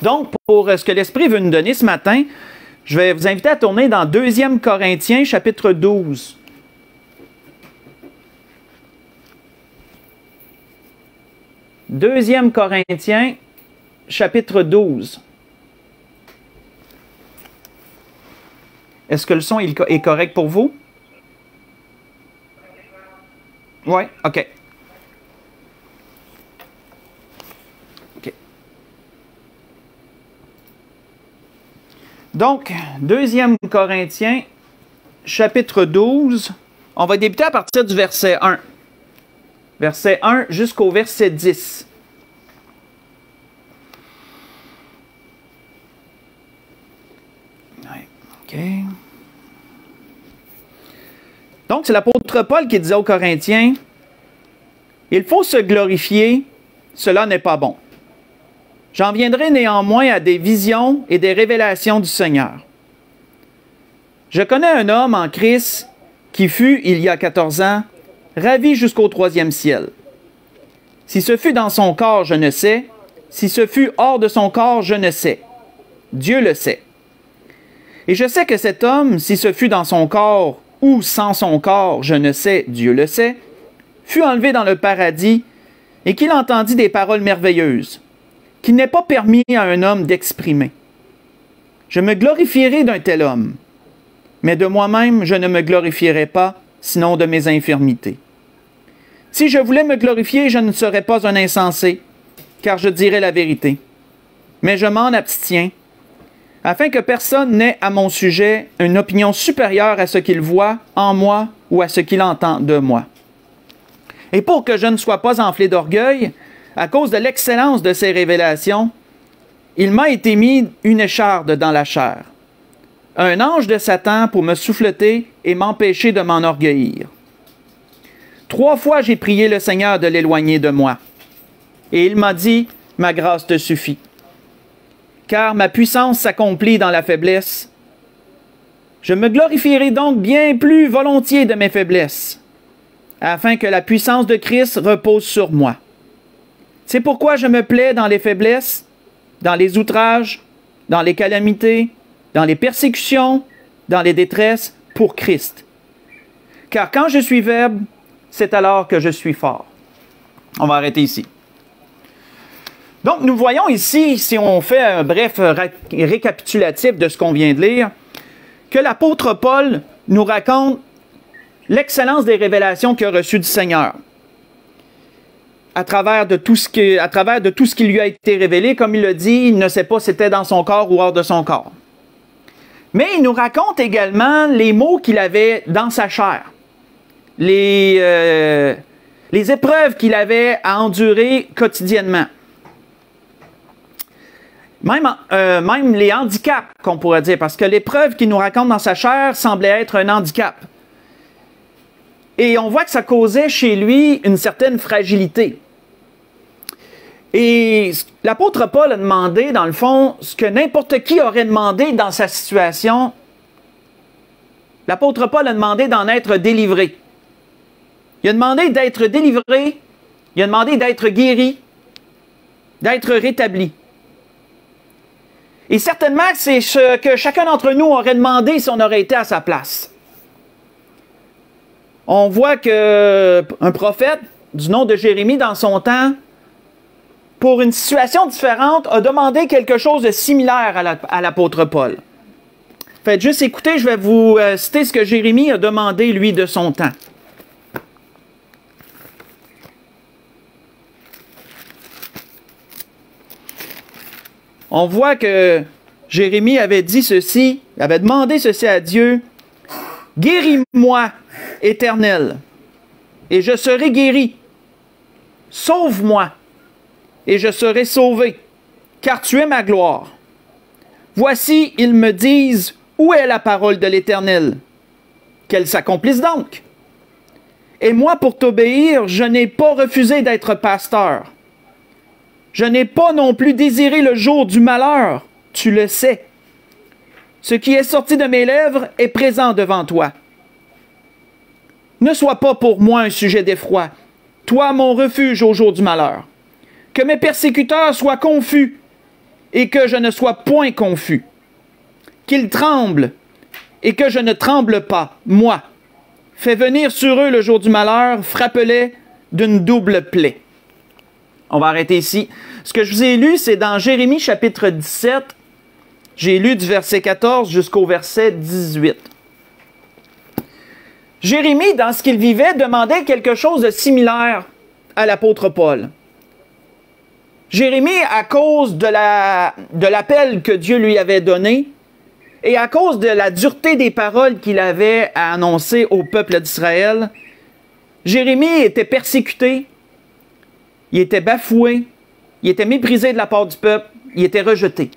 Donc, pour ce que l'Esprit veut nous donner ce matin, je vais vous inviter à tourner dans 2 Corinthiens, chapitre 12. Deuxième Corinthiens, chapitre 12. Est-ce que le son est correct pour vous? Oui, OK. OK. Donc, 2 Corinthiens, chapitre 12. On va débuter à partir du verset 1. Verset 1 jusqu'au verset 10. OK. Donc, c'est l'apôtre Paul qui disait aux Corinthiens, « Il faut se glorifier, cela n'est pas bon. J'en viendrai néanmoins à des visions et des révélations du Seigneur. Je connais un homme en Christ qui fut, il y a 14 ans, ravi jusqu'au 3e ciel. Si ce fut dans son corps, je ne sais. Si ce fut hors de son corps, je ne sais. Dieu le sait. Et je sais que cet homme, si ce fut dans son corps ou sans son corps, je ne sais, Dieu le sait, fut enlevé dans le paradis et qu'il entendit des paroles merveilleuses, qu'il n'est pas permis à un homme d'exprimer. Je me glorifierai d'un tel homme, mais de moi-même je ne me glorifierai pas, sinon de mes infirmités. Si je voulais me glorifier, je ne serais pas un insensé, car je dirais la vérité. Mais je m'en abstiens, afin que personne n'ait à mon sujet une opinion supérieure à ce qu'il voit en moi ou à ce qu'il entend de moi. Et pour que je ne sois pas enflé d'orgueil, à cause de l'excellence de ces révélations, il m'a été mis une écharde dans la chair, un ange de Satan pour me souffleter et m'empêcher de m'enorgueillir. 3 fois j'ai prié le Seigneur de l'éloigner de moi, et il m'a dit, « Ma grâce te suffit. » Car ma puissance s'accomplit dans la faiblesse. Je me glorifierai donc bien plus volontiers de mes faiblesses, afin que la puissance de Christ repose sur moi. C'est pourquoi je me plais dans les faiblesses, dans les outrages, dans les calamités, dans les persécutions, dans les détresses, pour Christ. Car quand je suis faible, c'est alors que je suis fort. On va arrêter ici. Donc, nous voyons ici, si on fait un bref récapitulatif de ce qu'on vient de lire, que l'apôtre Paul nous raconte l'excellence des révélations qu'il a reçues du Seigneur. À travers de tout ce qui lui a été révélé, comme il le dit, il ne sait pas si c'était dans son corps ou hors de son corps. Mais il nous raconte également les maux qu'il avait dans sa chair, les épreuves qu'il avait à endurer quotidiennement. Même les handicaps, qu'on pourrait dire, parce que l'épreuve qu'il nous raconte dans sa chair semblait être un handicap. Et on voit que ça causait chez lui une certaine fragilité. Et l'apôtre Paul a demandé, dans le fond, ce que n'importe qui aurait demandé dans sa situation. L'apôtre Paul a demandé d'en être délivré. Il a demandé d'être délivré, il a demandé d'être guéri, d'être rétabli. Et certainement, c'est ce que chacun d'entre nous aurait demandé si on aurait été à sa place. On voit qu'un prophète du nom de Jérémie, dans son temps, pour une situation différente, a demandé quelque chose de similaire à l'apôtre Paul. Faites juste écouter, je vais vous citer ce que Jérémie a demandé, lui, de son temps. On voit que Jérémie avait dit ceci, avait demandé ceci à Dieu, « Guéris-moi, Éternel, et je serai guéri. Sauve-moi, et je serai sauvé, car tu es ma gloire. Voici, ils me disent, où est la parole de l'Éternel? Qu'elle s'accomplisse donc. Et moi, pour t'obéir, je n'ai pas refusé d'être pasteur. Je n'ai pas non plus désiré le jour du malheur, tu le sais. Ce qui est sorti de mes lèvres est présent devant toi. Ne sois pas pour moi un sujet d'effroi, toi mon refuge au jour du malheur. Que mes persécuteurs soient confus et que je ne sois point confus. Qu'ils tremblent et que je ne tremble pas, moi. Fais venir sur eux le jour du malheur, frappe-les d'une double plaie. On va arrêter ici. Ce que je vous ai lu, c'est dans Jérémie chapitre 17. J'ai lu du verset 14 jusqu'au verset 18. Jérémie, dans ce qu'il vivait, demandait quelque chose de similaire à l'apôtre Paul. Jérémie, à cause de l'appel que Dieu lui avait donné et à cause de la dureté des paroles qu'il avait à annoncer au peuple d'Israël, Jérémie était persécuté, il était bafoué, il était méprisé de la part du peuple, il était rejeté.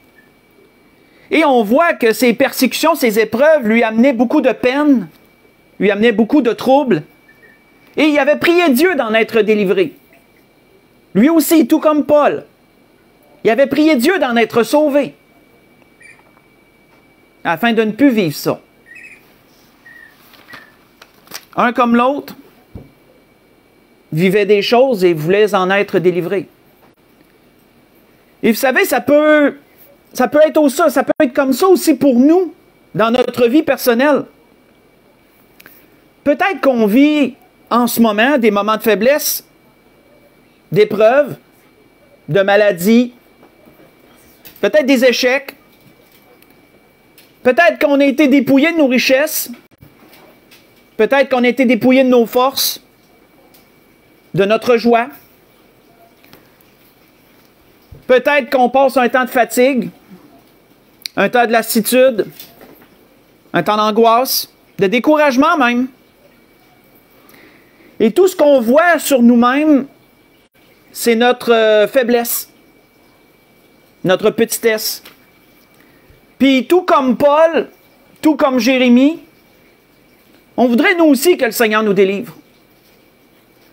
Et on voit que ces persécutions, ces épreuves lui amenaient beaucoup de peine, lui amenaient beaucoup de troubles, et il avait prié Dieu d'en être délivré. Lui aussi, tout comme Paul, il avait prié Dieu d'en être sauvé, afin de ne plus vivre ça. Un comme l'autre vivait des choses et voulait en être délivré. Et vous savez, ça peut être ça peut être comme ça aussi pour nous, dans notre vie personnelle. Peut-être qu'on vit en ce moment des moments de faiblesse, d'épreuves, de maladies, peut-être des échecs, peut-être qu'on a été dépouillé de nos richesses, peut-être qu'on a été dépouillé de nos forces, de notre joie. Peut-être qu'on passe un temps de fatigue, un temps de lassitude, un temps d'angoisse, de découragement même. Et tout ce qu'on voit sur nous-mêmes, c'est notre faiblesse, notre petitesse. Puis tout comme Paul, tout comme Jérémie, on voudrait nous aussi que le Seigneur nous délivre.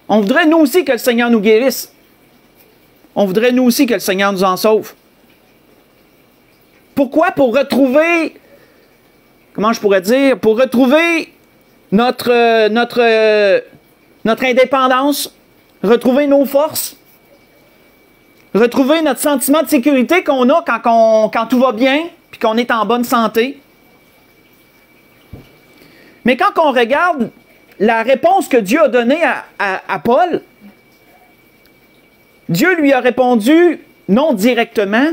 On voudrait nous aussi que le Seigneur nous guérisse. On voudrait nous aussi que le Seigneur nous en sauve. Pourquoi? Pour retrouver, comment je pourrais dire, pour retrouver notre indépendance, retrouver nos forces, retrouver notre sentiment de sécurité qu'on a quand tout va bien, puis qu'on est en bonne santé. Mais quand on regarde la réponse que Dieu a donnée à Paul, Dieu lui a répondu, non directement,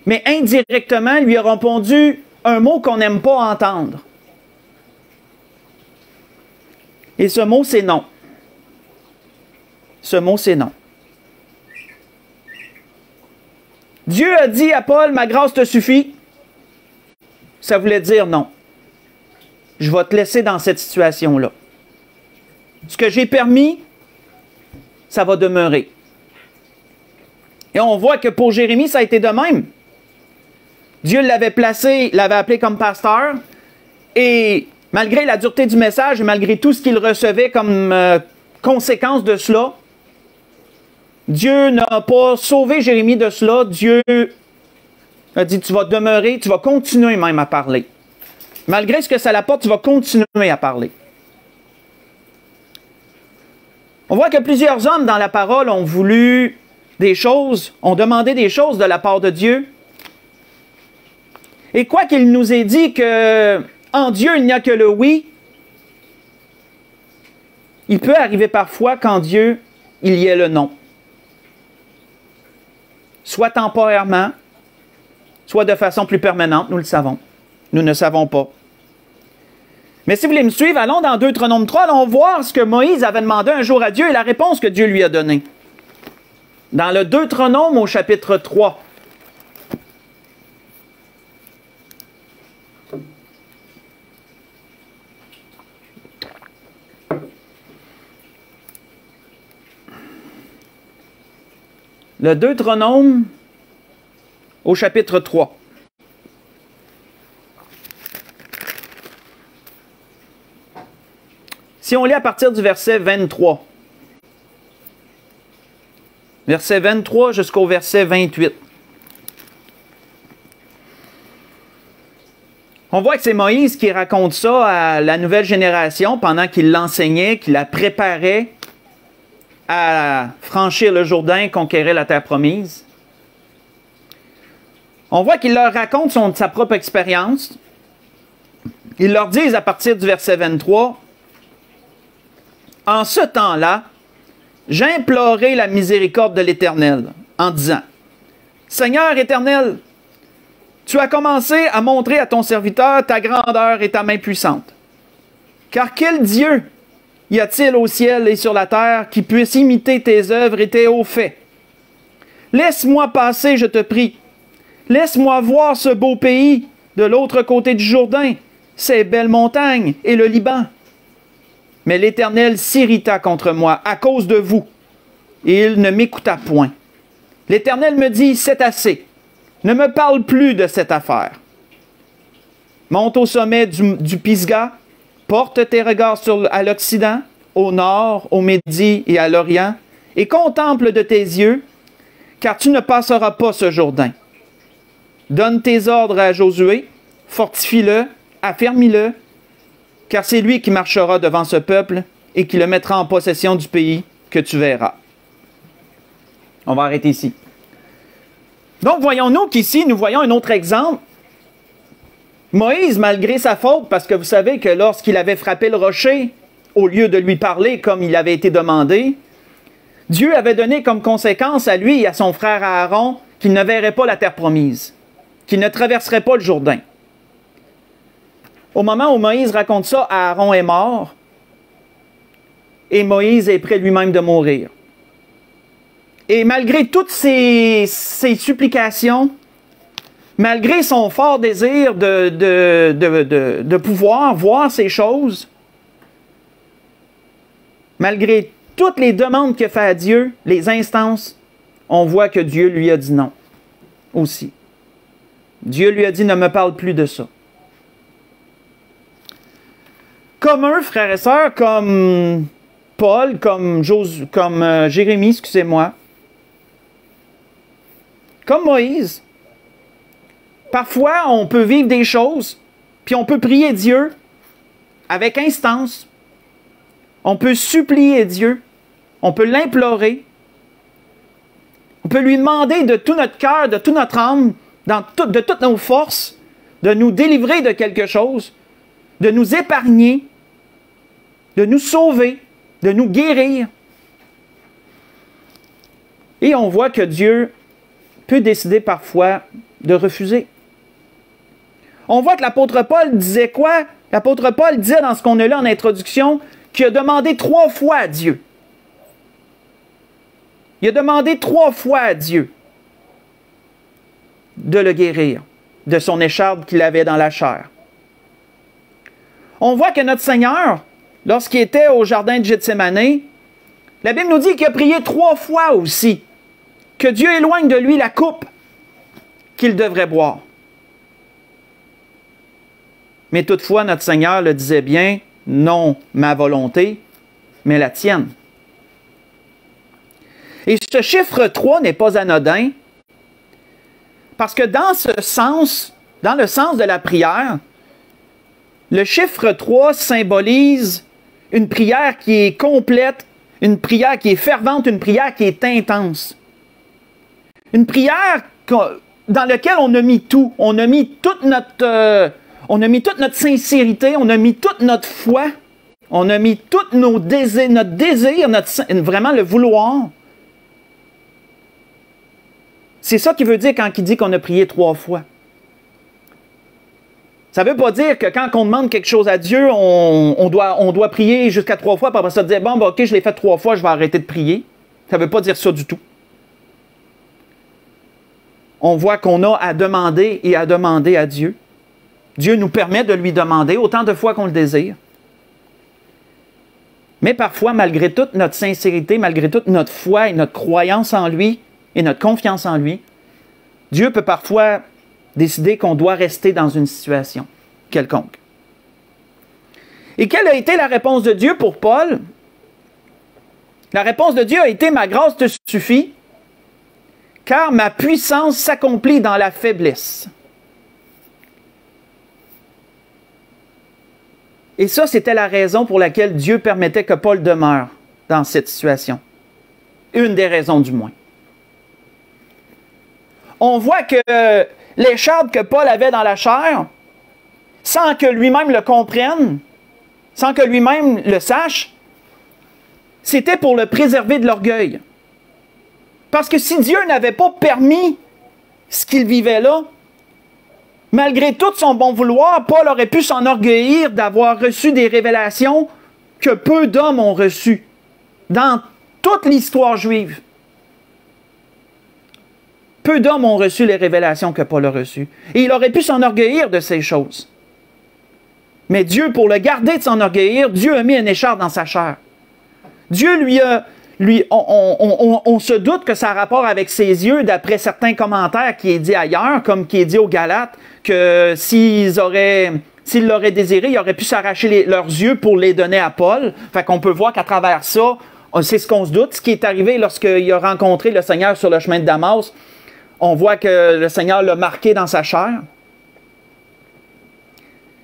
mais indirectement, lui a répondu un mot qu'on n'aime pas entendre. Et ce mot, c'est non. Ce mot, c'est non. Dieu a dit à Paul, ma grâce te suffit. Ça voulait dire non. Je vais te laisser dans cette situation-là. Ce que j'ai permis, ça va demeurer. Et on voit que pour Jérémie, ça a été de même. Dieu l'avait appelé comme pasteur, et malgré la dureté du message et malgré tout ce qu'il recevait comme conséquence de cela, Dieu n'a pas sauvé Jérémie de cela. Dieu a dit, tu vas demeurer, tu vas continuer même à parler. Malgré ce que ça l'apporte, tu vas continuer à parler. On voit que plusieurs hommes dans la parole ont voulu des choses, ont demandé des choses de la part de Dieu. Et quoi qu'il nous ait dit qu'en Dieu, il n'y a que le oui, il peut arriver parfois qu'en Dieu, il y ait le non. Soit temporairement, soit de façon plus permanente, nous le savons. Nous ne savons pas. Mais si vous voulez me suivre, allons dans Deutéronome 3, allons voir ce que Moïse avait demandé un jour à Dieu et la réponse que Dieu lui a donnée. Dans le Deutéronome au chapitre 3. Le Deutéronome au chapitre 3. Si on lit à partir du verset 23. Verset 23 jusqu'au verset 28. On voit que c'est Moïse qui raconte ça à la nouvelle génération pendant qu'il l'enseignait, qu'il la préparait à franchir le Jourdain, conquérir la terre promise. On voit qu'il leur raconte sa propre expérience. Ils leur disent à partir du verset 23, « En ce temps-là, j'implorai la miséricorde de l'Éternel en disant, « Seigneur éternel, tu as commencé à montrer à ton serviteur ta grandeur et ta main puissante. Car quel Dieu y a-t-il au ciel et sur la terre qui puisse imiter tes œuvres et tes hauts faits? Laisse-moi passer, je te prie. Laisse-moi voir ce beau pays de l'autre côté du Jourdain, ces belles montagnes et le Liban. » Mais l'Éternel s'irrita contre moi à cause de vous, et il ne m'écouta point. L'Éternel me dit, « C'est assez. Ne me parle plus de cette affaire. Monte au sommet du Pisga, porte tes regards à l'Occident, au nord, au Midi et à l'Orient, et contemple de tes yeux, car tu ne passeras pas ce Jourdain. Donne tes ordres à Josué, fortifie-le, affermis-le, car c'est lui qui marchera devant ce peuple et qui le mettra en possession du pays que tu verras. » On va arrêter ici. Donc, voyons-nous qu'ici, nous voyons un autre exemple. Moïse, malgré sa faute, parce que vous savez que lorsqu'il avait frappé le rocher, au lieu de lui parler comme il avait été demandé, Dieu avait donné comme conséquence à lui et à son frère Aaron qu'il ne verrait pas la terre promise, qu'il ne traverserait pas le Jourdain. Au moment où Moïse raconte ça, Aaron est mort et Moïse est prêt lui-même de mourir. Et malgré toutes ces supplications, malgré son fort désir de pouvoir voir ces choses, malgré toutes les demandes qu'il fait à Dieu, les instances, on voit que Dieu lui a dit non aussi. Dieu lui a dit, ne me parle plus de ça. Comme eux, frères et sœurs, comme Paul, comme Jérémie, excusez-moi, comme Moïse, parfois on peut vivre des choses, puis on peut prier Dieu avec instance. On peut supplier Dieu, on peut l'implorer, on peut lui demander de tout notre cœur, de toute notre âme, de toutes nos forces, de nous délivrer de quelque chose, de nous épargner, de nous sauver, de nous guérir. Et on voit que Dieu peut décider parfois de refuser. On voit que l'apôtre Paul disait quoi? L'apôtre Paul disait dans ce qu'on a lu en introduction qu'il a demandé 3 fois à Dieu. Il a demandé 3 fois à Dieu de le guérir de son écharpe qu'il avait dans la chair. On voit que notre Seigneur, lorsqu'il était au jardin de Gethsémani, la Bible nous dit qu'il a prié 3 fois aussi que Dieu éloigne de lui la coupe qu'il devrait boire. Mais toutefois, notre Seigneur le disait bien, non ma volonté, mais la tienne. Et ce chiffre 3 n'est pas anodin, parce que dans ce sens, dans le sens de la prière, le chiffre 3 symbolise une prière qui est complète, une prière qui est fervente, une prière qui est intense. Une prière dans laquelle on a mis tout. On a mis toute notre sincérité, on a mis toute notre foi, on a mis tous nos désirs, notre désir, vraiment le vouloir. C'est ça qu'il veut dire quand il dit qu'on a prié 3 fois. Ça ne veut pas dire que quand on demande quelque chose à Dieu, on doit prier jusqu'à 3 fois, puis après ça dire, bon, ok, je l'ai fait 3 fois, je vais arrêter de prier. Ça ne veut pas dire ça du tout. On voit qu'on a à demander et à demander à Dieu. Dieu nous permet de lui demander autant de fois qu'on le désire. Mais parfois, malgré toute notre sincérité, malgré toute notre foi et notre croyance en lui et notre confiance en lui, Dieu peut parfois décider qu'on doit rester dans une situation quelconque. Et quelle a été la réponse de Dieu pour Paul? La réponse de Dieu a été « Ma grâce te suffit, car ma puissance s'accomplit dans la faiblesse. » Et ça, c'était la raison pour laquelle Dieu permettait que Paul demeure dans cette situation. Une des raisons du moins. on voit que l'écharpe que Paul avait dans la chair, sans que lui-même le comprenne, sans que lui-même le sache, c'était pour le préserver de l'orgueil. Parce que si Dieu n'avait pas permis ce qu'il vivait là, malgré tout son bon vouloir, Paul aurait pu s'enorgueillir d'avoir reçu des révélations que peu d'hommes ont reçues dans toute l'histoire juive. Peu d'hommes ont reçu les révélations que Paul a reçues. Et il aurait pu s'enorgueillir de ces choses. Mais Dieu, pour le garder de s'enorgueillir, Dieu a mis une écharpe dans sa chair. Dieu on se doute que ça a rapport avec ses yeux, d'après certains commentaires qui est dit ailleurs, comme qui est dit aux Galates, que s'ils l'auraient désiré, ils auraient pu s'arracher leurs yeux pour les donner à Paul. Fait qu'on peut voir qu'à travers ça, c'est ce qu'on se doute. Ce qui est arrivé lorsqu'il a rencontré le Seigneur sur le chemin de Damas, on voit que le Seigneur l'a marqué dans sa chair.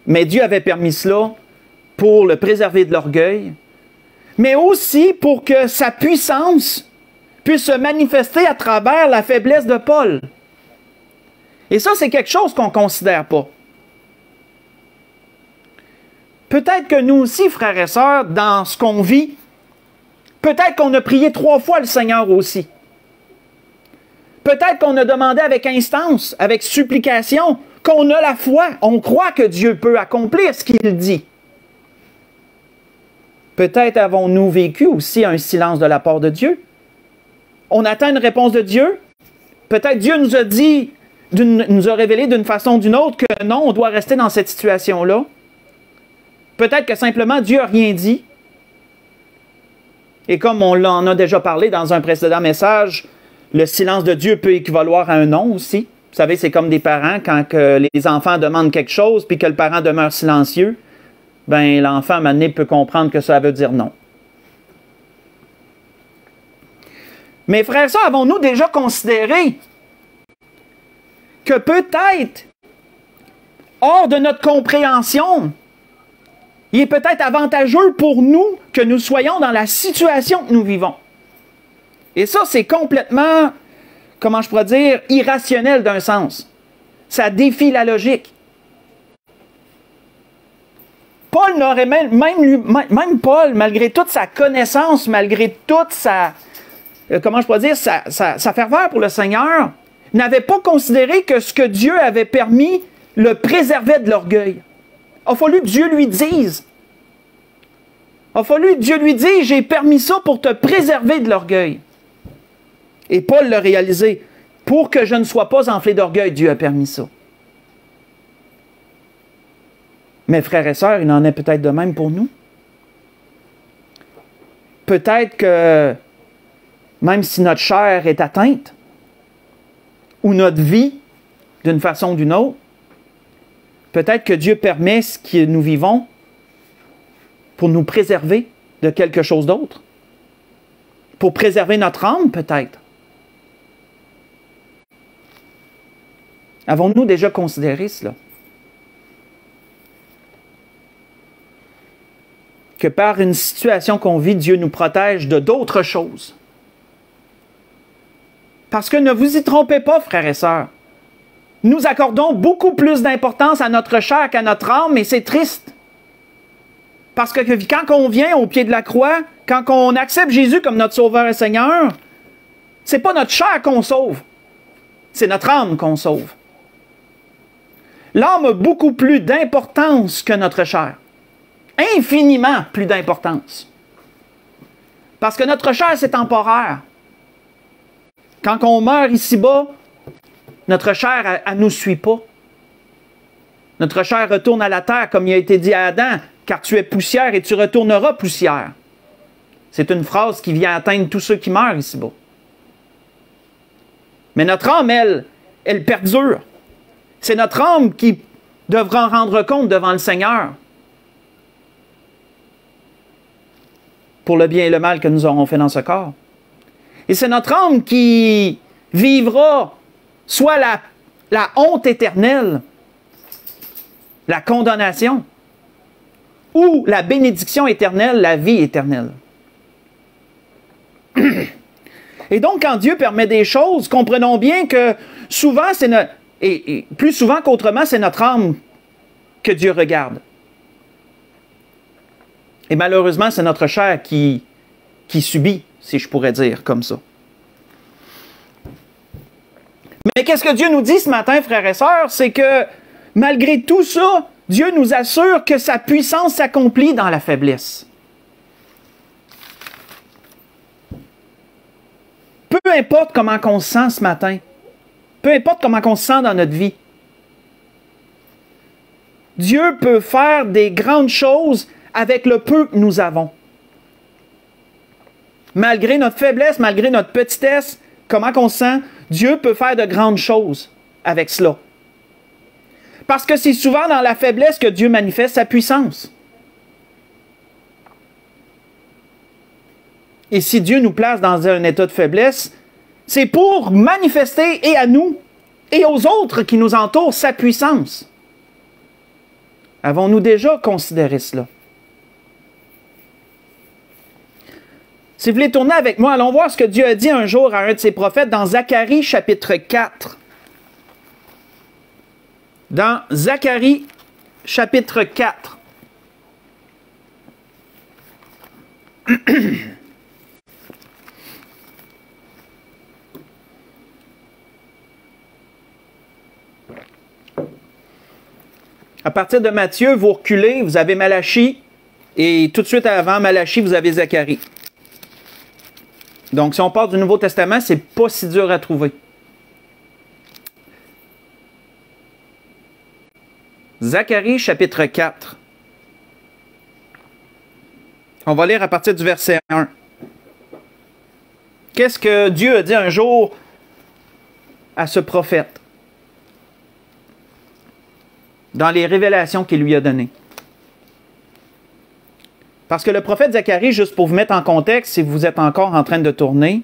Mais Dieu avait permis cela pour le préserver de l'orgueil, mais aussi pour que sa puissance puisse se manifester à travers la faiblesse de Paul. Et ça, c'est quelque chose qu'on ne considère pas. Peut-être que nous aussi, frères et sœurs, dans ce qu'on vit, peut-être qu'on a prié 3 fois le Seigneur aussi. Peut-être qu'on a demandé avec instance, avec supplication, qu'on a la foi, on croit que Dieu peut accomplir ce qu'il dit. Peut-être avons-nous vécu aussi un silence de la part de Dieu. On attend une réponse de Dieu. Peut-être Dieu nous a dit, nous a révélé d'une façon ou d'une autre que non, on doit rester dans cette situation-là. Peut-être que simplement Dieu n'a rien dit. Et comme on en a déjà parlé dans un précédent message, le silence de Dieu peut équivaloir à un non aussi. Vous savez, c'est comme des parents, quand que les enfants demandent quelque chose, puis que le parent demeure silencieux, ben l'enfant, à un moment donné, peut comprendre que ça veut dire non. Mais frères, ça, avons-nous déjà considéré que peut-être, hors de notre compréhension, il est peut-être avantageux pour nous que nous soyons dans la situation que nous vivons. Et ça, c'est complètement, comment je pourrais dire, irrationnel d'un sens. Ça défie la logique. Paul n'aurait même Paul, malgré toute sa connaissance, malgré toute sa, comment je pourrais dire, sa ferveur pour le Seigneur, n'avait pas considéré que ce que Dieu avait permis le préservait de l'orgueil. Il a fallu que Dieu lui dise. Il a fallu que Dieu lui dise, j'ai permis ça pour te préserver de l'orgueil. Et Paul l'a réalisé. Pour que je ne sois pas enflé d'orgueil, Dieu a permis ça. Mais frères et sœurs, il en est peut-être de même pour nous. Peut-être que même si notre chair est atteinte, ou notre vie, d'une façon ou d'une autre, peut-être que Dieu permet ce que nous vivons pour nous préserver de quelque chose d'autre. Pour préserver notre âme, peut-être. Avons-nous déjà considéré cela? Que par une situation qu'on vit, Dieu nous protège de d'autres choses. Parce que ne vous y trompez pas, frères et sœurs. Nous accordons beaucoup plus d'importance à notre chair qu'à notre âme, et c'est triste. Parce que quand on vient au pied de la croix, quand on accepte Jésus comme notre Sauveur et Seigneur, c'est pas notre chair qu'on sauve, c'est notre âme qu'on sauve. L'âme a beaucoup plus d'importance que notre chair. Infiniment plus d'importance. Parce que notre chair, c'est temporaire. Quand on meurt ici-bas, notre chair, elle ne nous suit pas. Notre chair retourne à la terre, comme il a été dit à Adam, car tu es poussière et tu retourneras poussière. C'est une phrase qui vient atteindre tous ceux qui meurent ici-bas. Mais notre âme, elle perdure. C'est notre âme qui devra en rendre compte devant le Seigneur pour le bien et le mal que nous aurons fait dans ce corps. Et c'est notre âme qui vivra soit la honte éternelle, la condamnation, ou la bénédiction éternelle, la vie éternelle. Et donc, quand Dieu permet des choses, comprenons bien que Souvent, et plus souvent qu'autrement, c'est notre âme que Dieu regarde. Et malheureusement, c'est notre chair qui subit, si je pourrais dire comme ça. Mais qu'est-ce que Dieu nous dit ce matin, frères et sœurs? C'est que malgré tout ça, Dieu nous assure que sa puissance s'accomplit dans la faiblesse. Peu importe comment on se sent ce matin, peu importe comment on se sent dans notre vie, Dieu peut faire des grandes choses avec le peu que nous avons. Malgré notre faiblesse, malgré notre petitesse, comment on se sent, Dieu peut faire de grandes choses avec cela. Parce que c'est souvent dans la faiblesse que Dieu manifeste sa puissance. Et si Dieu nous place dans un état de faiblesse, c'est pour manifester et à nous et aux autres qui nous entourent sa puissance. Avons-nous déjà considéré cela? Si vous voulez tourner avec moi, allons voir ce que Dieu a dit un jour à un de ses prophètes dans Zacharie chapitre 4. Dans Zacharie chapitre 4. À partir de Matthieu, vous reculez, vous avez Malachie, et tout de suite avant Malachie, vous avez Zacharie. Donc, si on part du Nouveau Testament, c'est pas si dur à trouver. Zacharie, chapitre 4. On va lire à partir du verset 1. Qu'est-ce que Dieu a dit un jour à ce prophète? Dans les révélations qu'il lui a données. Parce que le prophète Zacharie, juste pour vous mettre en contexte, si vous êtes encore en train de tourner,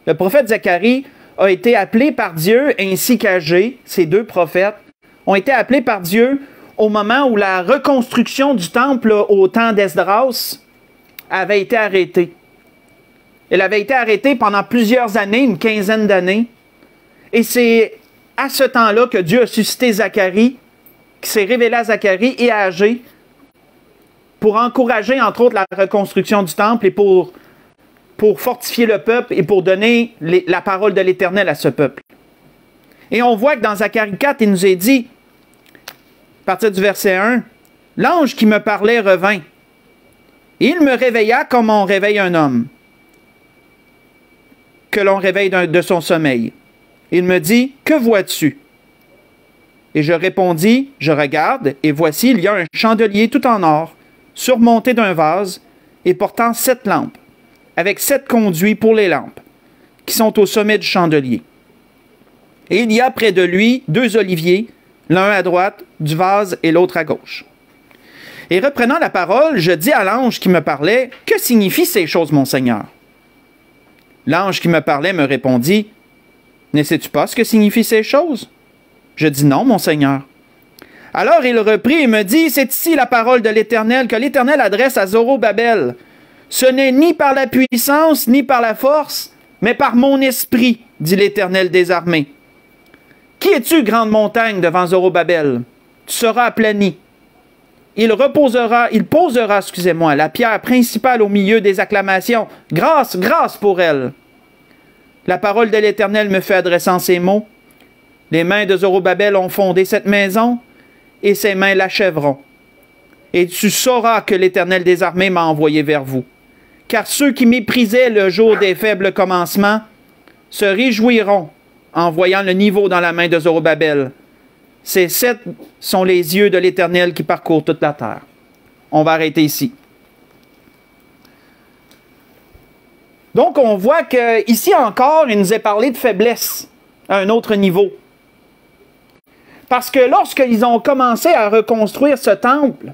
le prophète Zacharie a été appelé par Dieu, ainsi qu'Agé, ces deux prophètes, ont été appelés par Dieu au moment où la reconstruction du temple au temps d'Esdras avait été arrêtée. Elle avait été arrêtée pendant plusieurs années, une quinzaine d'années. Et c'est à ce temps-là que Dieu a suscité Zacharie, qui s'est révélé à Zacharie et à Agé pour encourager, entre autres, la reconstruction du temple et pour fortifier le peuple et pour donner la parole de l'Éternel à ce peuple. Et on voit que dans Zacharie 4, il nous est dit, à partir du verset 1, « L'ange qui me parlait revint, et il me réveilla comme on réveille un homme, que l'on réveille de son sommeil. Il me dit, « Que vois-tu? » Et je répondis, « Je regarde, et voici, il y a un chandelier tout en or, surmonté d'un vase, et portant 7 lampes, avec 7 conduits pour les lampes, qui sont au sommet du chandelier. Et il y a près de lui 2 oliviers, l'un à droite du vase et l'autre à gauche. Et reprenant la parole, je dis à l'ange qui me parlait, « Que signifient ces choses, mon Seigneur? » L'ange qui me parlait me répondit, « Ne sais-tu pas ce que signifient ces choses? » Je dis, « Non, mon Seigneur. » Alors il reprit et me dit, « C'est ici la parole de l'Éternel, que l'Éternel adresse à Zorobabel. Ce n'est ni par la puissance, ni par la force, mais par mon esprit, dit l'Éternel des armées. Qui es-tu, grande montagne, devant Zorobabel? Tu seras aplani. Il posera, la pierre principale au milieu des acclamations. Grâce, grâce pour elle. La parole de l'Éternel me fait adressant ces mots. Les mains de Zorobabel ont fondé cette maison, et ses mains l'achèveront. Et tu sauras que l'Éternel des armées m'a envoyé vers vous. Car ceux qui méprisaient le jour des faibles commencements se réjouiront en voyant le niveau dans la main de Zorobabel. Ces 7 sont les yeux de l'Éternel qui parcourent toute la terre. On va arrêter ici. Donc, on voit qu'ici encore, il nous est parlé de faiblesse à un autre niveau. Parce que lorsqu'ils ont commencé à reconstruire ce temple,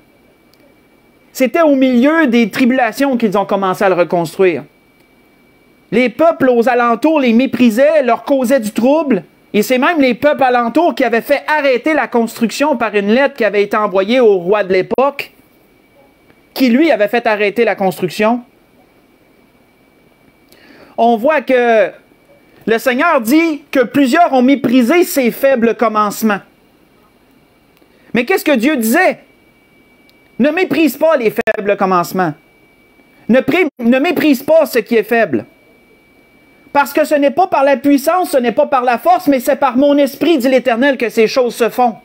c'était au milieu des tribulations qu'ils ont commencé à le reconstruire. Les peuples aux alentours les méprisaient, leur causaient du trouble, et c'est même les peuples alentours qui avaient fait arrêter la construction par une lettre qui avait été envoyée au roi de l'époque, qui lui avait fait arrêter la construction. On voit que le Seigneur dit que plusieurs ont méprisé ses faibles commencements. Mais qu'est-ce que Dieu disait? Ne méprise pas les faibles commencements. Ne méprise pas ce qui est faible. Parce que ce n'est pas par la puissance, ce n'est pas par la force, mais c'est par mon esprit, dit l'Éternel, que ces choses se font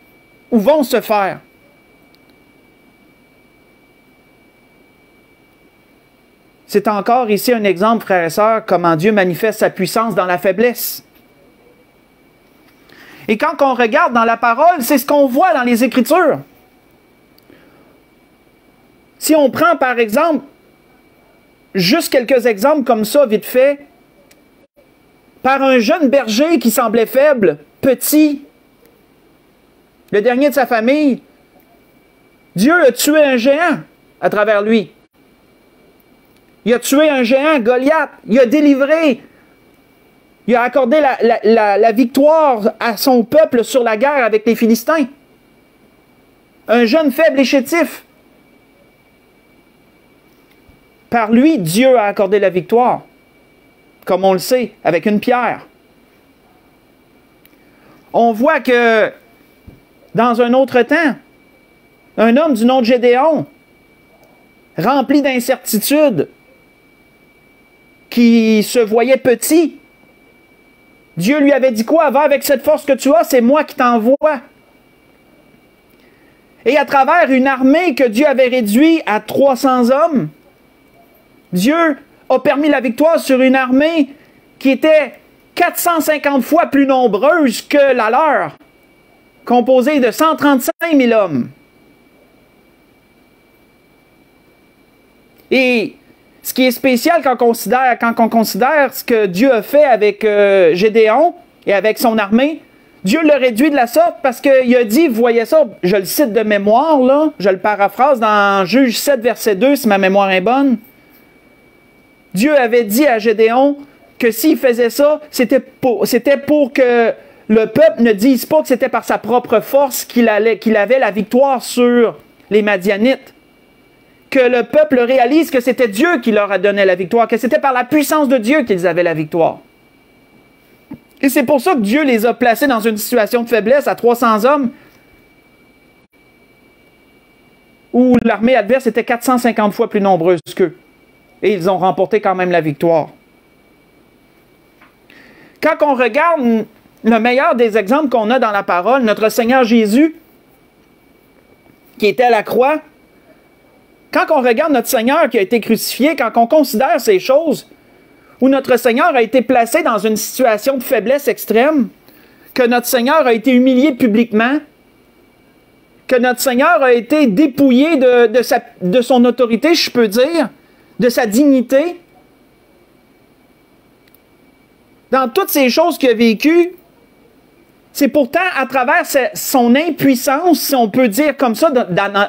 ou vont se faire. C'est encore ici un exemple, frères et sœurs, comment Dieu manifeste sa puissance dans la faiblesse. Et quand on regarde dans la parole, c'est ce qu'on voit dans les Écritures. Si on prend par exemple, juste quelques exemples comme ça, vite fait, par un jeune berger qui semblait faible, petit, le dernier de sa famille, Dieu a tué un géant à travers lui. Il a tué un géant, Goliath. Il a délivré. Il a accordé la victoire à son peuple sur la guerre avec les Philistins. Un jeune faible et chétif. Par lui, Dieu a accordé la victoire. Comme on le sait, avec une pierre. On voit que dans un autre temps, un homme du nom de Gédéon, rempli d'incertitudes, qui se voyait petit, Dieu lui avait dit quoi? Va avec cette force que tu as, c'est moi qui t'envoie. Et à travers une armée que Dieu avait réduite à 300 hommes, Dieu a permis la victoire sur une armée qui était 450 fois plus nombreuse que la leur, composée de 135 000 hommes. Et ce qui est spécial quand on considère ce que Dieu a fait avec Gédéon et avec son armée, Dieu le réduit de la sorte parce qu'il a dit, vous voyez ça, je le cite de mémoire, là, je le paraphrase dans Juge 7, verset 2, si ma mémoire est bonne. Dieu avait dit à Gédéon que s'il faisait ça, c'était pour que le peuple ne dise pas que c'était par sa propre force qu'il avait la victoire sur les Madianites. Que le peuple réalise que c'était Dieu qui leur a donné la victoire, que c'était par la puissance de Dieu qu'ils avaient la victoire. Et c'est pour ça que Dieu les a placés dans une situation de faiblesse à 300 hommes, où l'armée adverse était 450 fois plus nombreuse qu'eux. Et ils ont remporté quand même la victoire. Quand on regarde le meilleur des exemples qu'on a dans la parole, notre Seigneur Jésus, qui était à la croix, quand on regarde notre Seigneur qui a été crucifié, quand on considère ces choses, où notre Seigneur a été placé dans une situation de faiblesse extrême, que notre Seigneur a été humilié publiquement, que notre Seigneur a été dépouillé de son autorité, je peux dire, de sa dignité, dans toutes ces choses qu'il a vécues, c'est pourtant à travers son impuissance, si on peut dire comme ça,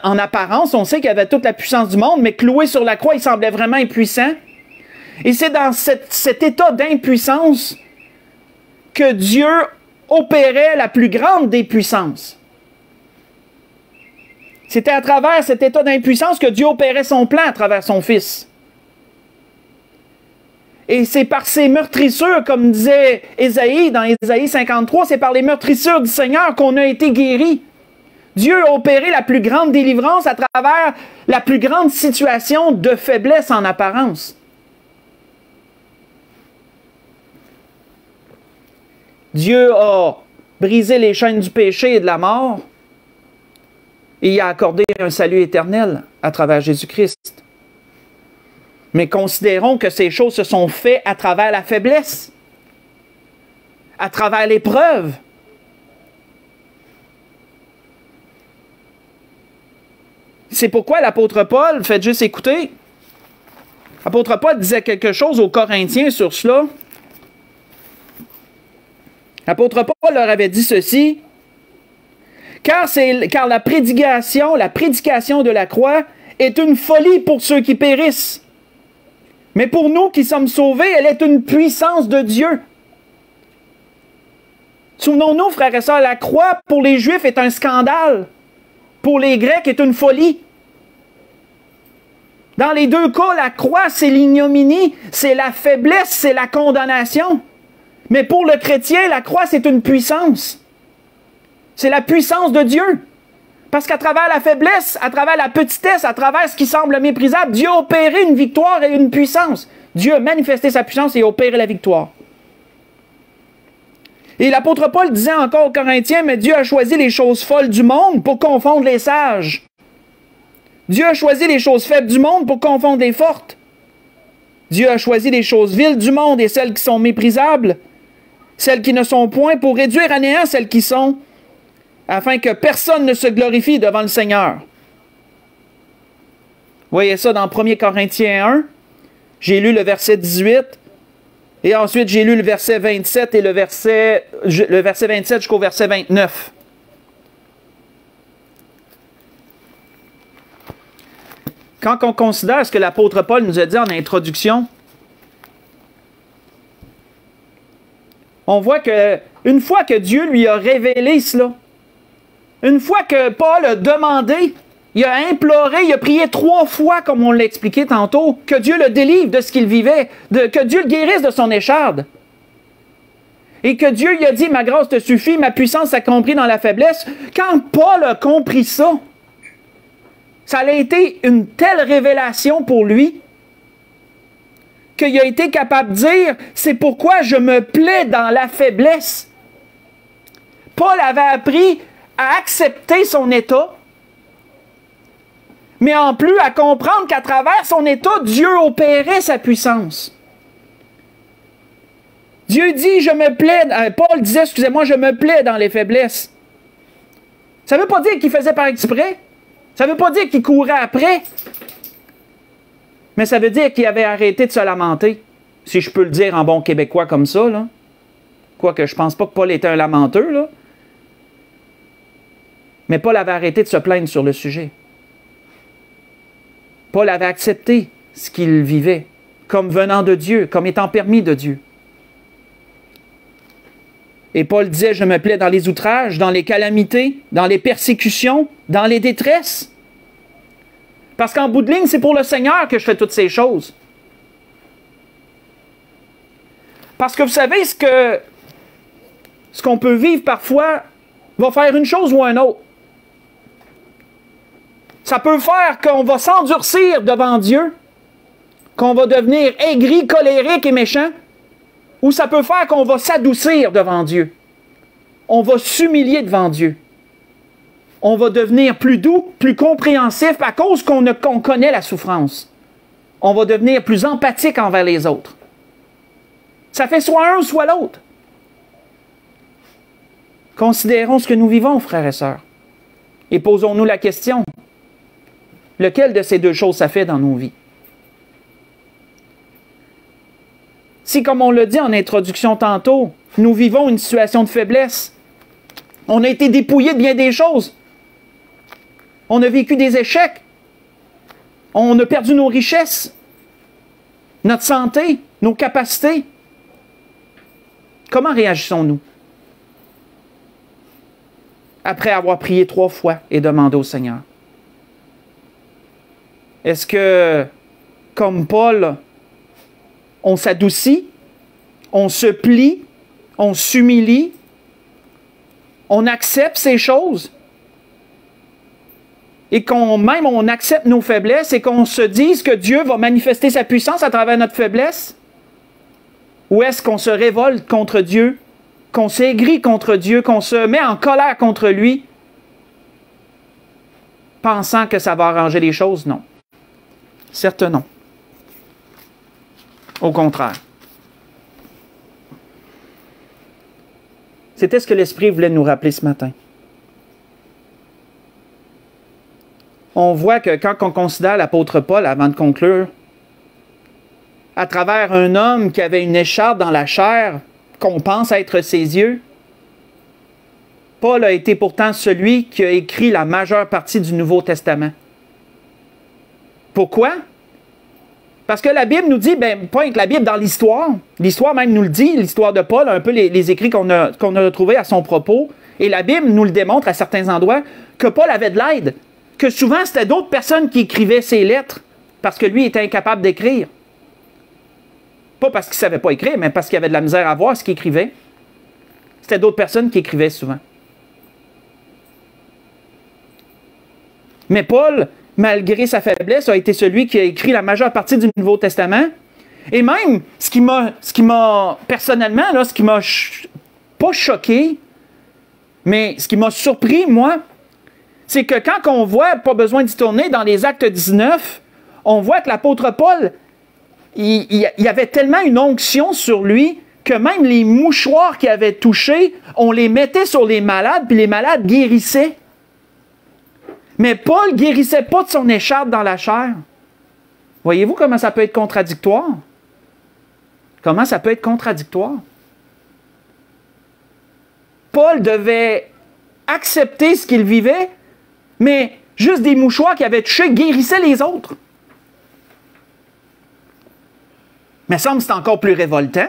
en apparence, on sait qu'il avait toute la puissance du monde, mais cloué sur la croix, il semblait vraiment impuissant. Et c'est dans cet état d'impuissance que Dieu opérait la plus grande des puissances. C'était à travers cet état d'impuissance que Dieu opérait son plan à travers son Fils. Et c'est par ces meurtrissures, comme disait Ésaïe dans Ésaïe 53, c'est par les meurtrissures du Seigneur qu'on a été guéris. Dieu a opéré la plus grande délivrance à travers la plus grande situation de faiblesse en apparence. Dieu a brisé les chaînes du péché et de la mort et il a accordé un salut éternel à travers Jésus-Christ. Mais considérons que ces choses se sont faites à travers la faiblesse, à travers l'épreuve. C'est pourquoi l'apôtre Paul, faites juste écouter, l'apôtre Paul disait quelque chose aux Corinthiens sur cela. L'apôtre Paul leur avait dit ceci, car la prédication de la croix est une folie pour ceux qui périssent. Mais pour nous qui sommes sauvés, elle est une puissance de Dieu. Souvenons-nous, frères et sœurs, la croix pour les Juifs est un scandale. Pour les Grecs est une folie. Dans les deux cas, la croix, c'est l'ignominie, c'est la faiblesse, c'est la condamnation. Mais pour le chrétien, la croix, c'est une puissance. C'est la puissance de Dieu. Parce qu'à travers la faiblesse, à travers la petitesse, à travers ce qui semble méprisable, Dieu a opéré une victoire et une puissance. Dieu a manifesté sa puissance et a opéré la victoire. Et l'apôtre Paul disait encore aux Corinthiens, mais Dieu a choisi les choses folles du monde pour confondre les sages. Dieu a choisi les choses faibles du monde pour confondre les fortes. Dieu a choisi les choses viles du monde et celles qui sont méprisables, celles qui ne sont point, pour réduire à néant celles qui sont, afin que personne ne se glorifie devant le Seigneur. Vous voyez ça dans 1 Corinthiens 1. J'ai lu le verset 18. Et ensuite, j'ai lu le verset 27 et le verset 27 jusqu'au verset 29. Quand on considère ce que l'apôtre Paul nous a dit en introduction, on voit que une fois que Dieu lui a révélé cela, une fois que Paul a demandé, il a imploré, il a prié 3 fois, comme on l'a expliqué tantôt, que Dieu le délivre de ce qu'il vivait, que Dieu le guérisse de son écharde. Et que Dieu lui a dit, ma grâce te suffit, ma puissance s'accomplit dans la faiblesse. Quand Paul a compris ça, ça a été une telle révélation pour lui qu'il a été capable de dire, c'est pourquoi je me plais dans la faiblesse. Paul avait appris à accepter son état, mais en plus à comprendre qu'à travers son état, Dieu opérait sa puissance. Dieu dit, je me plais, Paul disait, excusez-moi, je me plais dans les faiblesses. Ça ne veut pas dire qu'il faisait par exprès. Ça ne veut pas dire qu'il courait après. Mais ça veut dire qu'il avait arrêté de se lamenter. Si je peux le dire en bon québécois comme ça, là. Quoique je pense pas que Paul était un lamenteux, là. Mais Paul avait arrêté de se plaindre sur le sujet. Paul avait accepté ce qu'il vivait, comme venant de Dieu, comme étant permis de Dieu. Et Paul disait, je me plais dans les outrages, dans les calamités, dans les persécutions, dans les détresses. Parce qu'en bout de ligne, c'est pour le Seigneur que je fais toutes ces choses. Parce que vous savez, ce qu'on peut vivre parfois va faire une chose ou une autre. Ça peut faire qu'on va s'endurcir devant Dieu, qu'on va devenir aigri, colérique et méchant, ou ça peut faire qu'on va s'adoucir devant Dieu. On va s'humilier devant Dieu. On va devenir plus doux, plus compréhensif à cause qu'on connaît la souffrance. On va devenir plus empathique envers les autres. Ça fait soit un, soit l'autre. Considérons ce que nous vivons, frères et sœurs, et posons-nous la question. Lequel de ces deux choses ça fait dans nos vies? Si, comme on l'a dit en introduction tantôt, nous vivons une situation de faiblesse, on a été dépouillé de bien des choses. On a vécu des échecs. On a perdu nos richesses, notre santé, nos capacités. Comment réagissons-nous? Après avoir prié 3 fois et demandé au Seigneur. Est-ce que, comme Paul, on s'adoucit, on se plie, on s'humilie, on accepte ces choses, et même on accepte nos faiblesses et qu'on se dise que Dieu va manifester sa puissance à travers notre faiblesse? Ou est-ce qu'on se révolte contre Dieu, qu'on s'aigrit contre Dieu, qu'on se met en colère contre lui, pensant que ça va arranger les choses? Non. Certes non. Au contraire. C'était ce que l'Esprit voulait nous rappeler ce matin. On voit que quand on considère l'apôtre Paul, avant de conclure, à travers un homme qui avait une écharpe dans la chair, qu'on pense être ses yeux, Paul a été pourtant celui qui a écrit la majeure partie du Nouveau Testament. Pourquoi? Parce que la Bible nous dit, pas avec la Bible dans l'histoire même nous le dit, l'histoire de Paul, un peu les écrits qu'on a retrouvés à son propos, et la Bible nous le démontre à certains endroits, que Paul avait de l'aide, que souvent c'était d'autres personnes qui écrivaient ses lettres, parce que lui était incapable d'écrire. Pas parce qu'il ne savait pas écrire, mais parce qu'il avait de la misère à voir ce qu'il écrivait. C'était d'autres personnes qui écrivaient souvent. Mais Paul, malgré sa faiblesse, a été celui qui a écrit la majeure partie du Nouveau Testament. Et même, ce qui m'a personnellement, là, ce qui m'a pas choqué, mais ce qui m'a surpris, moi, c'est que quand on voit, pas besoin d'y tourner, dans les Actes 19, on voit que l'apôtre Paul, il y avait tellement une onction sur lui que même les mouchoirs qu'il avait touchés, on les mettait sur les malades, puis les malades guérissaient. Mais Paul ne guérissait pas de son écharpe dans la chair. Voyez-vous comment ça peut être contradictoire? Comment ça peut être contradictoire? Paul devait accepter ce qu'il vivait, mais juste des mouchoirs qu'il avait touchés guérissaient les autres. Mais ça me semble que c'est encore plus révoltant,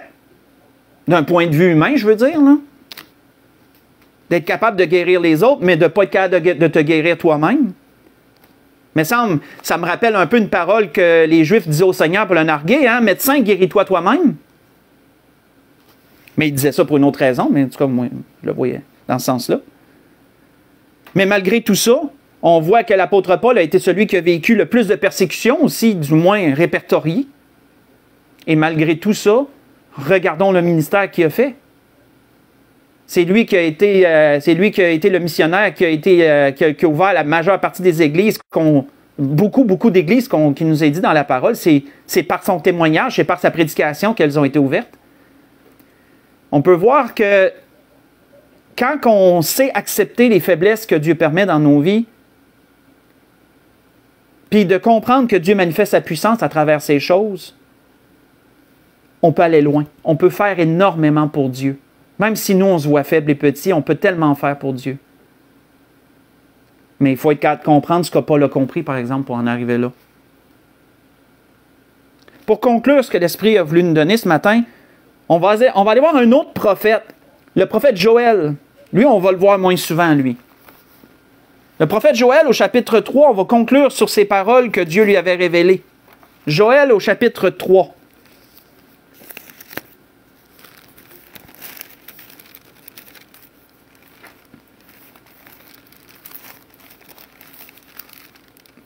d'un point de vue humain, je veux dire, là. D'être capable de guérir les autres, mais de ne pas être capable de te guérir toi-même. Mais ça me rappelle un peu une parole que les Juifs disaient au Seigneur pour le narguer, hein, médecin, guéris-toi toi-même. Mais il disait ça pour une autre raison, mais en tout cas, moi, je le voyais dans ce sens-là. Mais malgré tout ça, on voit que l'apôtre Paul a été celui qui a vécu le plus de persécutions aussi, du moins répertoriées. Et malgré tout ça, regardons le ministère qu'il a fait. C'est lui qui a été le missionnaire qui a ouvert la majeure partie des églises, beaucoup d'églises qui nous est dit dans la parole. C'est par son témoignage, c'est par sa prédication qu'elles ont été ouvertes. On peut voir que quand on sait accepter les faiblesses que Dieu permet dans nos vies, puis de comprendre que Dieu manifeste sa puissance à travers ces choses, on peut aller loin. On peut faire énormément pour Dieu. Même si nous, on se voit faible et petit, on peut tellement faire pour Dieu. Mais il faut être capable de comprendre ce que Paul a compris, par exemple, pour en arriver là. Pour conclure ce que l'Esprit a voulu nous donner ce matin, on va aller voir un autre prophète, le prophète Joël. Lui, on va le voir moins souvent, lui. Le prophète Joël, au chapitre 3, on va conclure sur ces paroles que Dieu lui avait révélées. Joël, au chapitre 3.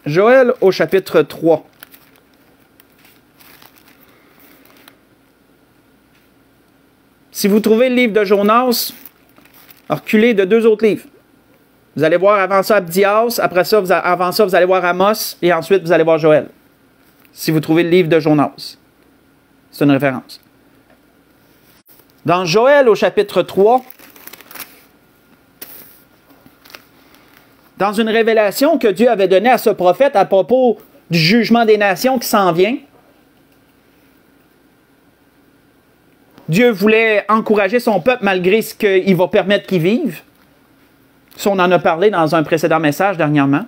Joël au chapitre 3. Si vous trouvez le livre de Jonas, reculez de 2 autres livres. Vous allez voir avant ça Abdias, après ça, avant ça, vous allez voir Amos, et ensuite, vous allez voir Joël. Si vous trouvez le livre de Jonas. C'est une référence. Dans Joël au chapitre 3, dans une révélation que Dieu avait donnée à ce prophète à propos du jugement des nations qui s'en vient, Dieu voulait encourager son peuple malgré ce qu'il va permettre qu'il vive. Ça, on en a parlé dans un précédent message dernièrement.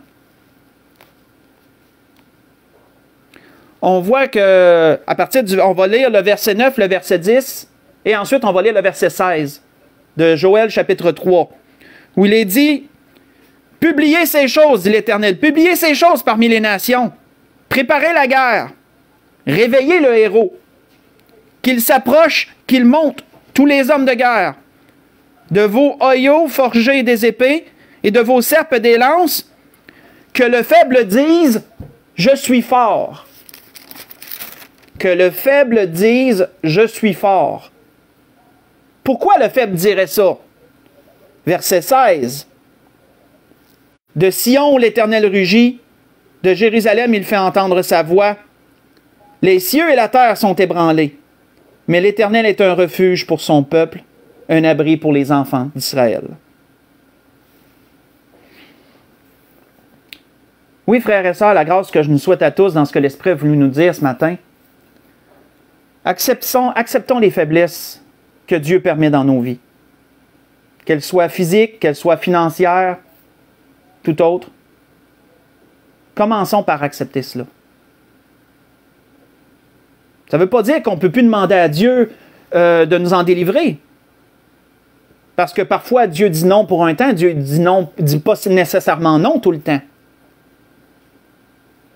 On voit que, on va lire le verset 9, le verset 10, et ensuite on va lire le verset 16 de Joël chapitre 3, où il est dit: publiez ces choses, dit l'Éternel, publiez ces choses parmi les nations, préparez la guerre, réveillez le héros, qu'il s'approche, qu'il monte, tous les hommes de guerre, de vos oyaux forgés des épées et de vos serpes des lances, que le faible dise, je suis fort. Que le faible dise, je suis fort. Pourquoi le faible dirait ça? Verset 16. De Sion, l'Éternel rugit, de Jérusalem, il fait entendre sa voix. Les cieux et la terre sont ébranlés, mais l'Éternel est un refuge pour son peuple, un abri pour les enfants d'Israël. Oui, frères et sœurs, la grâce que je nous souhaite à tous dans ce que l'Esprit a voulu nous dire ce matin, acceptons les faiblesses que Dieu permet dans nos vies. Qu'elles soient physiques, qu'elles soient financières, tout autre. Commençons par accepter cela. Ça ne veut pas dire qu'on ne peut plus demander à Dieu de nous en délivrer. Parce que parfois, Dieu dit non pour un temps, Dieu dit pas nécessairement non tout le temps.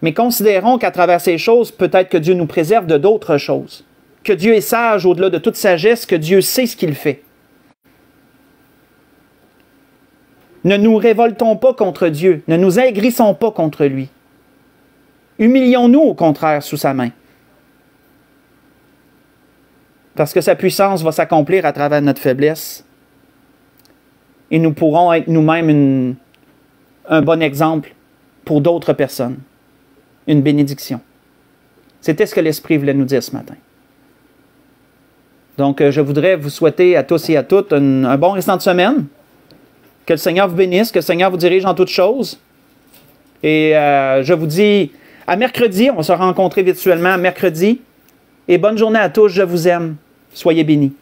Mais considérons qu'à travers ces choses, peut-être que Dieu nous préserve de d'autres choses. que Dieu est sage au-delà de toute sagesse, que Dieu sait ce qu'il fait. Ne nous révoltons pas contre Dieu, ne nous aigrissons pas contre lui. Humilions-nous au contraire sous sa main. Parce que sa puissance va s'accomplir à travers notre faiblesse. Et nous pourrons être nous-mêmes un bon exemple pour d'autres personnes. Une bénédiction. C'était ce que l'Esprit voulait nous dire ce matin. Donc, je voudrais vous souhaiter à tous et à toutes un bon restant de semaine. Que le Seigneur vous bénisse, que le Seigneur vous dirige en toutes choses. Et je vous dis à mercredi, on va se rencontrer virtuellement mercredi. Et bonne journée à tous, je vous aime. Soyez bénis.